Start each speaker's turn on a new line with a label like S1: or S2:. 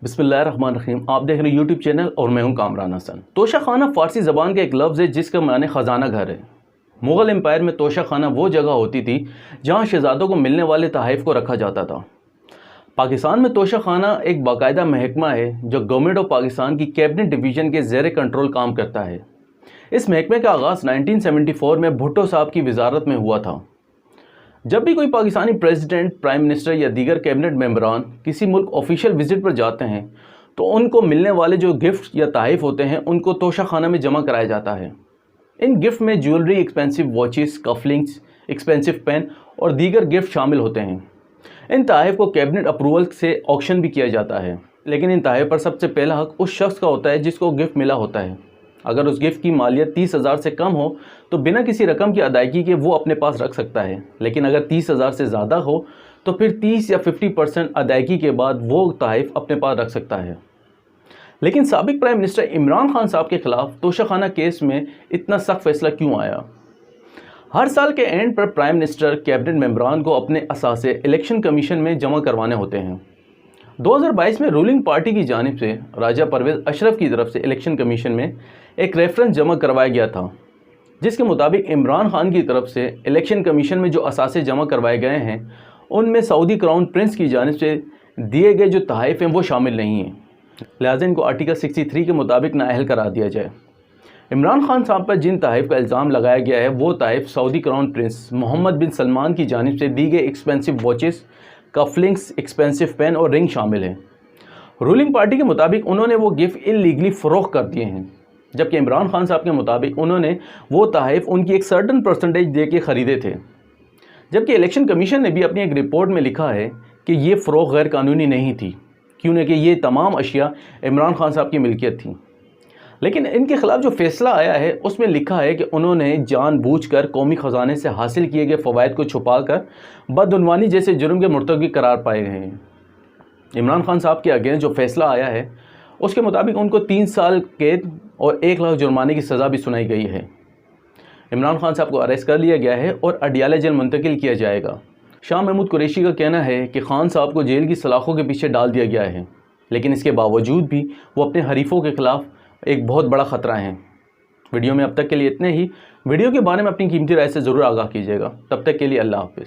S1: बिस्मिल्लाहिर्रहमानिर्रहीम। आप देख रहे हैं यूट्यूब चैनल और मैं हूं कामरान हसन। तोशा खाना फ़ारसी ज़बान का एक लफ्ज़ है जिसका माने ख़जाना घर है। मुग़ल एम्पायर में तोशा खाना वो जगह होती थी जहां शहज़ादों को मिलने वाले तोहफ़ को रखा जाता था। पाकिस्तान में तोशा खाना एक बाकायदा महकमा है जो गवर्नमेंट ऑफ पाकिस्तान की कैबिनेट डिवीज़न के ज़ेर कंट्रोल काम करता है। इस महकमे का आगाज़ 1974 में भुट्टो साहब की वज़ारत में हुआ था। जब भी कोई पाकिस्तानी प्रेसिडेंट, प्राइम मिनिस्टर या दीगर कैबिनेट मेंबरान किसी मुल्क ऑफिशियल विजिट पर जाते हैं तो उनको मिलने वाले जो गिफ्ट या तोहफ़ होते हैं उनको तोशा खाना में जमा कराया जाता है। इन गिफ्ट में jewellery, expensive watches, cufflinks, expensive pen और दीगर गिफ्ट शामिल होते हैं। इन तोहफ़ को कैबिनेट अप्रूवल से ऑक्शन भी किया जाता है, लेकिन इन तोहफ़ पर सबसे पहला हक उस शख्स का होता है जिसको गिफ्ट मिला होता है। अगर उस गिफ्ट की मालियत 30,000 से कम हो तो बिना किसी रकम की अदायगी के वो अपने पास रख सकता है, लेकिन अगर 30,000 से ज़्यादा हो तो फिर 30 या 50% अदायगी के बाद वो तोहफ़ अपने पास रख सकता है। लेकिन साबिक प्राइम मिनिस्टर इमरान खान साहब के ख़िलाफ़ तोशा खाना केस में इतना सख्त फैसला क्यों आया? हर साल के एंड पर प्राइम मिनिस्टर कैबिनेट मेंबरान को अपने असासे इलेक्शन कमीशन में जमा करवाने होते हैं। 2022 में रूलिंग पार्टी की जानिब से राजा परवेज़ अशरफ की तरफ से इलेक्शन कमीशन में एक रेफरेंस जमा करवाया गया था, जिसके मुताबिक इमरान खान की तरफ से इलेक्शन कमीशन में जो असासे जमा करवाए गए हैं उनमें सऊदी क्राउन प्रिंस की जानिब से दिए गए जो तोहफ़ हैं वो शामिल नहीं हैं, लिहाजा इनको आर्टिकल 63 के मुताबिक नाअहल करा दिया जाए। इमरान खान साहब पर जिन तोहफ़ का इल्ज़ाम लगाया गया है वो तोहफ़ Saudi crown prince Mohammed bin Salman की जानिब से दी गई expensive watches, cufflinks, expensive pen और रिंग शामिल हैं। रूलिंग पार्टी के मुताबिक उन्होंने वो गिफ्ट इलीगली फ़रोख्त कर दिए हैं, जबकि इमरान खान साहब के मुताबिक उन्होंने वो तोहफ़ उनकी एक सर्टन परसेंटेज दे के ख़रीदे थे। जबकि इलेक्शन कमीशन ने भी अपनी एक रिपोर्ट में लिखा है कि ये फ़रोख्त गैर कानूनी नहीं थी, क्योंकि ये तमाम अशिया इमरान खान साहब की मिल्कियत थी। लेकिन इनके ख़िलाफ़ जो फ़ैसला आया है उसमें लिखा है कि उन्होंने जानबूझकर कौमी ख़जाने से हासिल किए गए फ़वाइद को छुपाकर बदउनवानी जैसे जुर्म के मुर्तकब करार पाए गए हैं। इमरान खान साहब के अगेंस्ट जो फ़ैसला आया है उसके मुताबिक उनको 3 साल कैद और 1 लाख जुर्माने की सज़ा भी सुनाई गई है। इमरान खान साहब को अरेस्ट कर लिया गया है और अडियाला जेल मुंतकिल किया जाएगा। शाह महमूद कुरैशी का कहना है कि खान साहब को जेल की सलाखों के पीछे डाल दिया गया है, लेकिन इसके बावजूद भी वो अपने हरीफों के ख़िलाफ़ एक बहुत बड़ा ख़तरा है। वीडियो में अब तक के लिए इतने ही। वीडियो के बारे में अपनी कीमती राय से ज़रूर आगाह कीजिएगा। तब तक के लिए अल्लाह हाफ़िज़।